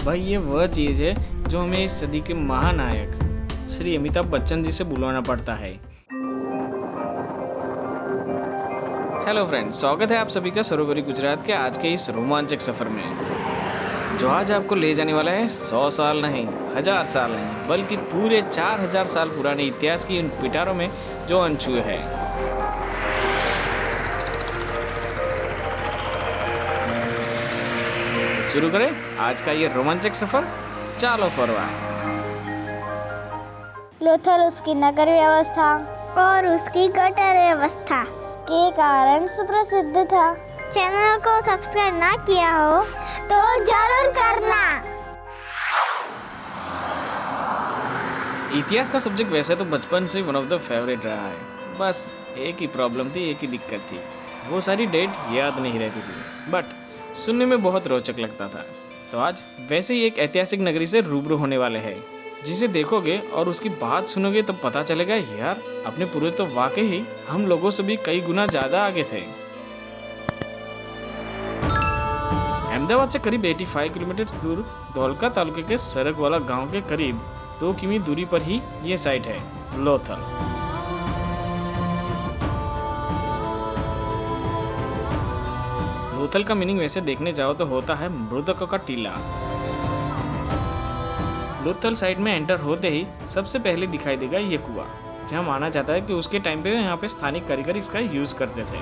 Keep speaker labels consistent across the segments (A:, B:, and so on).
A: भाई ये वह चीज़ है जो हमें इस सदी के महानायक श्री अमिताभ बच्चन जी से बुलवाना पड़ता है। हेलो फ्रेंड्स, स्वागत है आप सभी का सरोवरी गुजरात के आज के इस रोमांचक सफ़र में, जो आज आपको ले जाने वाला है 100 साल नहीं, 1000 साल नहीं, बल्कि पूरे 4000 साल पुराने इतिहास की उन पिटारों में जो अनछुए है। शुरू करें आज का ये रोमांचक सफर। चलो फॉरवर्ड।
B: लोथल उसकी नगर व्यवस्था और उसकी गटर व्यवस्था के कारण सुप्रसिद्ध था। चैनल को सब्सक्राइब ना किया हो तो जरूर करना।
A: इतिहास का सब्जेक्ट वैसे तो बचपन से वन ऑफ द फेवरेट रहा है, बस एक ही प्रॉब्लम थी, एक ही दिक्कत थी, वो सारी डेट याद नहीं रहती थी, बट सुनने में बहुत रोचक लगता था। तो आज वैसे ही एक ऐतिहासिक नगरी से रूबरू होने वाले हैं, जिसे देखोगे और उसकी बात सुनोगे तो पता चलेगा यार अपने पूर्वज तो वाकई ही हम लोगों से भी कई गुना ज़्यादा आगे थे। अहमदाबाद से करीब 85 किलोमीटर दूर धौलका तालुके के सरक वाला गांव के करीब 2 किमी दूरी पर ही ये साइट है, लोथल। लोथल का मीनिंग वैसे देखने जाओ तो होता है मृतकों का टीला। लोथल साइड में एंटर होते ही सबसे पहले दिखाई देगा ये कुआं, जहाँ माना जाता है कि उसके टाइम पे यहाँ पे स्थानिक कारीगर इसका यूज करते थे।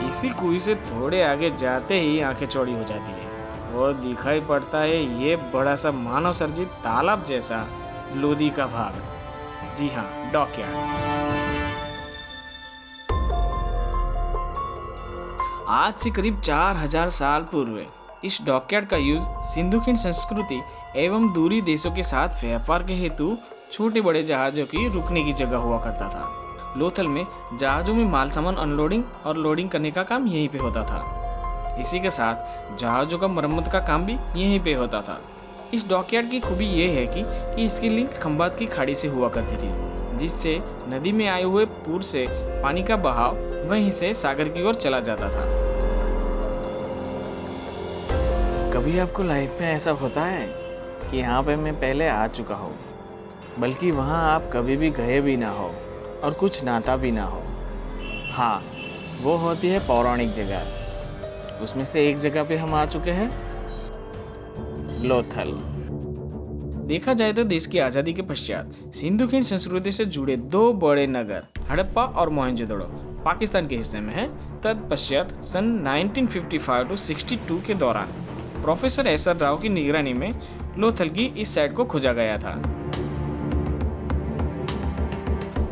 A: इसी कुएं से थोड़े आगे जाते ही आंखें चौड़ी हो जाती है और दिखाई पड़ता है ये बड़ा सा मानव सर्जित तालाब जैसा लोदी का भाग। जी हाँ, डॉकयार्ड। आज से करीब 4000 साल पूर्व इस डॉकयार्ड का यूज सिंधु खीण संस्कृति एवं दूरी देशों के साथ व्यापार के हेतु छोटे बड़े जहाजों की रुकने की जगह हुआ करता था। लोथल में जहाजों में माल सामान अनलोडिंग और लोडिंग करने का काम यहीं पे होता था। इसी के साथ जहाजों का मरम्मत का काम भी यहीं पे होता था। इस डॉकयार्ड की खूबी ये है कि इसकी लिंक खंबात की खाड़ी से हुआ करती थी, जिससे नदी में आए हुए पूर से पानी का बहाव वहीं से सागर की ओर चला जाता था। कभी आपको लाइफ में ऐसा होता है कि यहाँ पे मैं पहले आ चुका हूँ, बल्कि वहाँ आप कभी भी गए भी ना हो और कुछ नाता भी ना हो। हाँ, वो होती है पौराणिक जगह। उसमें से एक जगह पे हम आ चुके हैं, लोथल। देखा जाए तो देश की आज़ादी के पश्चात सिंधु खीण संस्कृति से जुड़े 2 बड़े नगर हड़प्पा और मोहनजोदड़ो पाकिस्तान के हिस्से में है। तत्पश्चात सन 1955 to 62 के दौरान प्रोफेसर एसआर राव की निगरानी में लोथल की इस साइड को खोजा गया था।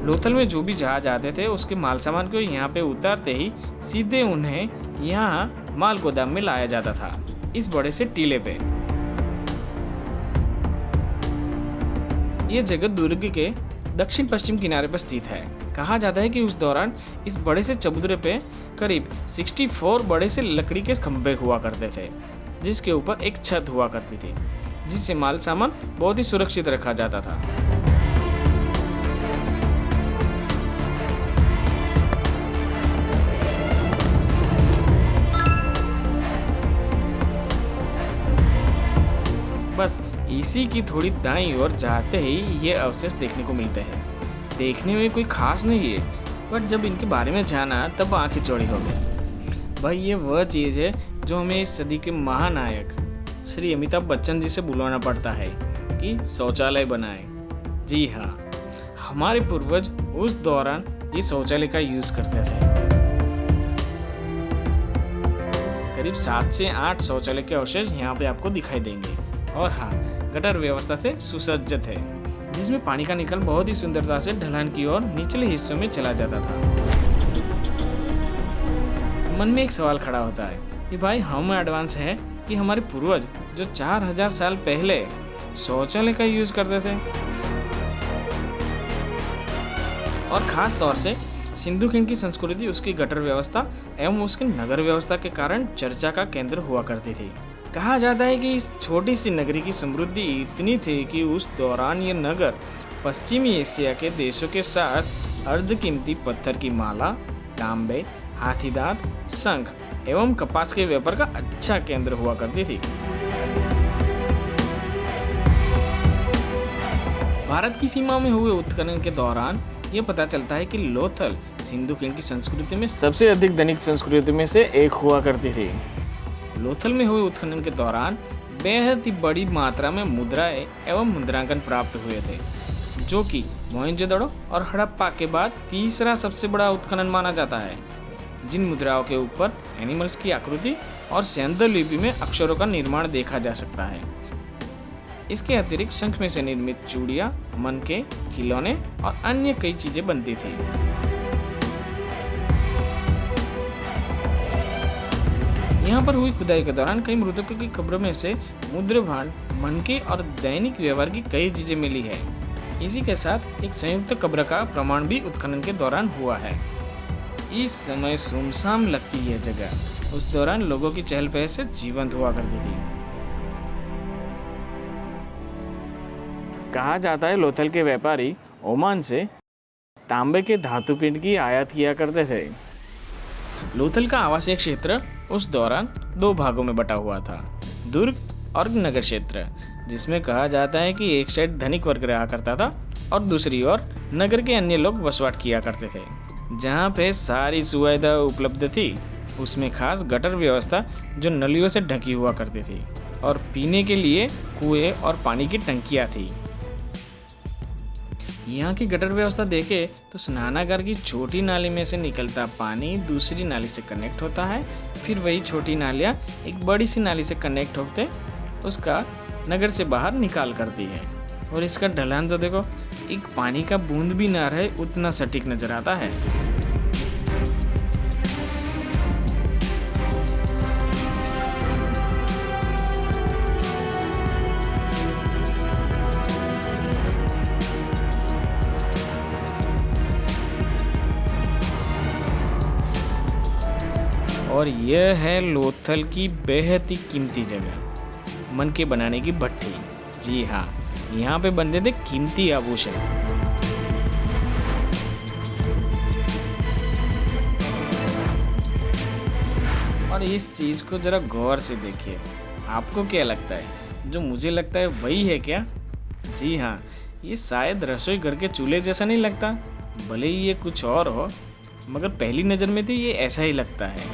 A: लोथल में जो भी जहाज आते थे उसके माल सामान को यहाँ पे उतारते ही सीधे उन्हें यहाँ माल गोदाम में लाया जाता था, इस बड़े से टीले पे। ये जगह दुर्ग के दक्षिण पश्चिम किनारे पर स्थित है। कहा जाता है कि उस दौरान इस बड़े से चबूतरे पे करीब 64 बड़े से लकड़ी के खंभे हुआ करते थे, जिसके ऊपर एक छत हुआ करती थी, जिससे माल सामान बहुत ही सुरक्षित रखा जाता था। बस इसी की थोड़ी दाईं ओर जाते ही ये अवशेष देखने को मिलते हैं। देखने में कोई खास नहीं है, बट जब इनके बारे में जाना तब आंखें चौड़ी हो गई। भाई ये वह चीज़ है जो हमें इस सदी के महानायक श्री अमिताभ बच्चन जी से बुलवाना पड़ता है कि शौचालय बनाए। जी हाँ, हमारे पूर्वज उस दौरान ये शौचालय का यूज करते थे। करीब 7 से 8 शौचालय के अवशेष यहाँ पे आपको दिखाई देंगे। और हाँ, गटर व्यवस्था से सुसज्जित है, जिसमें पानी का निकाल बहुत ही सुंदरता से ढलान की ओर निचले हिस्सों में चला जाता था। मन में एक सवाल खड़ा होता है कि भाई हम एडवांस हैं कि हमारे पूर्वज जो 4000 साल पहले शौचालय का यूज करते थे। और खास तौर से सिंधु खीण की संस्कृति, उसकी गटर व्यवस्था एवं उसकी नगर व्यवस्था के कारण चर्चा का केंद्र हुआ करती थी। कहा जाता है कि इस छोटी सी नगरी की समृद्धि इतनी थी कि उस दौरान ये नगर पश्चिमी एशिया के देशों के साथ अर्धकीमती पत्थर की माला, तांबे, हाथीदांत, शंख एवं कपास के व्यापार का अच्छा केंद्र हुआ करती थी। भारत की सीमा में हुए उत्खनन के दौरान ये पता चलता है कि लोथल सिंधु खीण की संस्कृति में सबसे अधिक धनिक संस्कृति में से एक हुआ करती थी। लोथल में हुए उत्खनन के दौरान बेहद ही बड़ी मात्रा में मुद्राएं एवं मुद्रांकन प्राप्त हुए थे, जो कि मोहनजोदड़ो और हड़प्पा के बाद तीसरा सबसे बड़ा उत्खनन माना जाता है। जिन मुद्राओं के ऊपर एनिमल्स की आकृति और सेंदल लिपि में अक्षरों का निर्माण देखा जा सकता है। इसके अतिरिक्त शंख में से निर्मित चूड़ियां, मनके, खिलौने और अन्य कई चीजें बनती थी। यहाँ पर हुई खुदाई के दौरान कई मृतकों की कब्रों में से मुद्र भांड, मनके और दैनिक व्यवहार की कई चीजें मिली है। इसी के साथ एक संयुक्त कब्र का प्रमाण भी उत्खनन के दौरान हुआ है। इस समय सुमसाम लगती यह जगह उस दौरान लोगों की चहल पहल से जीवंत हुआ करती थी। कहा जाता है लोथल के व्यापारी ओमान से तांबे के धातु पिंड की आयात किया करते थे। लोथल का आवासीय क्षेत्र उस दौरान दो भागों में बटा हुआ था, दुर्ग और नगर क्षेत्र, जिसमें कहा जाता है कि एक साइड धनिक वर्ग रहा करता था और दूसरी ओर नगर के अन्य लोग वसवाट किया करते थे। जहाँ पे सारी सुविधा उपलब्ध थी, उसमें खास गटर व्यवस्था जो नलियों से ढकी हुआ करती थी और पीने के लिए कुएं और पानी की टंकियाँ थी। यहाँ की गटर व्यवस्था देखे तो स्नानागार की छोटी नाली में से निकलता पानी दूसरी नाली से कनेक्ट होता है, फिर वही छोटी नालियाँ एक बड़ी सी नाली से कनेक्ट होते उसका नगर से बाहर निकाल करती है। और इसका ढलान तो देखो, एक पानी का बूंद भी ना रहे उतना सटीक नजर आता है। और यह है लोथल की बेहद ही कीमती जगह, मनके बनाने की भट्ठी। जी हाँ, यहाँ पे बनते थे कीमती आभूषण। और इस चीज को जरा गौर से देखिए, आपको क्या लगता है? जो मुझे लगता है वही है क्या? जी हाँ, ये शायद रसोई घर के चूल्हे जैसा नहीं लगता, भले ही ये कुछ और हो, मगर पहली नजर में तो ये ऐसा ही लगता है।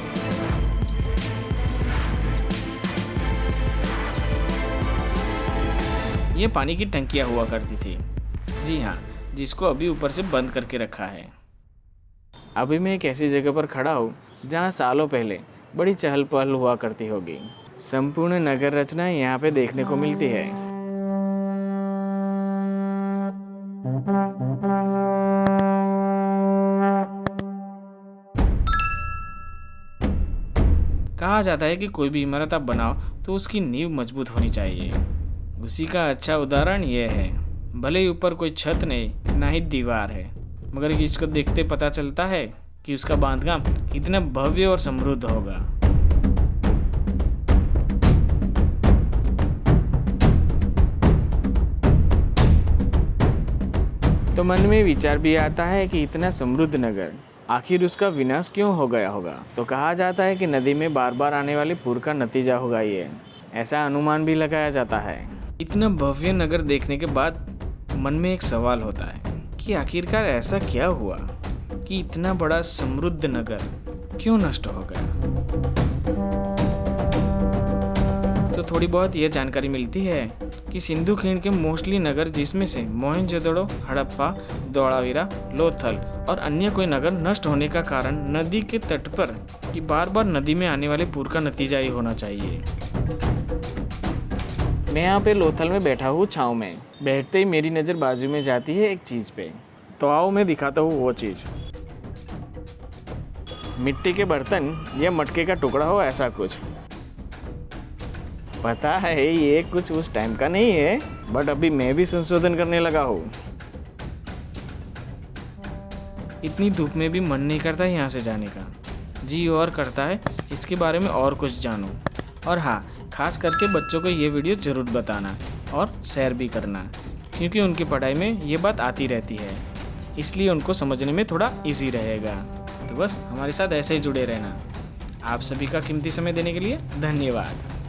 A: ये पानी की टंकियाँ हुआ करती थी। जी हाँ, जिसको अभी ऊपर से बंद करके रखा है। अभी मैं एक ऐसी जगह पर खड़ा हूँ जहाँ सालों पहले बड़ी चहल पहल हुआ करती होगी। संपूर्ण नगर रचना यहाँ पे देखने को मिलती है। कहा जाता है कि कोई भी इमारत आप बनाओ तो उसकी नींव मजबूत होनी चाहिए। उसी का अच्छा उदाहरण यह है। भले ही ऊपर कोई छत नहीं, ना ही दीवार है, मगर इसको देखते पता चलता है कि उसका बांधकाम कितना भव्य और समृद्ध होगा। तो मन में विचार भी आता है कि इतना समृद्ध नगर आखिर उसका विनाश क्यों हो गया होगा। तो कहा जाता है कि नदी में बार बार आने वाले पूर का नतीजा होगा ये, ऐसा अनुमान भी लगाया जाता है। इतना भव्य नगर देखने के बाद मन में एक सवाल होता है कि आखिरकार ऐसा क्या हुआ कि इतना बड़ा समृद्ध नगर क्यों नष्ट हो गया। तो थोड़ी बहुत यह जानकारी मिलती है कि सिंधु खीण के मोस्टली नगर, जिसमें से मोहनजोदड़ो, हड़प्पा, धोलावीरा, लोथल और अन्य कोई नगर नष्ट होने का कारण नदी के तट पर कि बार बार नदी में आने वाले पूर का नतीजा ही होना चाहिए। मैं यहाँ पे लोथल में बैठा हूँ छाँव में। बैठते ही मेरी नज़र बाजू में जाती है एक चीज़ पे, तो आओ मैं दिखाता हूँ वो चीज़। मिट्टी के बर्तन या मटके का टुकड़ा हो, ऐसा कुछ। पता है ये कुछ उस टाइम का नहीं है, बट अभी मैं भी संशोधन करने लगा हूँ। इतनी धूप में भी मन नहीं करता यहाँ से जाने का, जी और करता है इसके बारे में और कुछ जानूं। और हाँ, खास करके बच्चों को ये वीडियो ज़रूर बताना और शेयर भी करना, क्योंकि उनकी पढ़ाई में ये बात आती रहती है, इसलिए उनको समझने में थोड़ा इजी रहेगा। तो बस हमारे साथ ऐसे ही जुड़े रहना। आप सभी का कीमती समय देने के लिए धन्यवाद।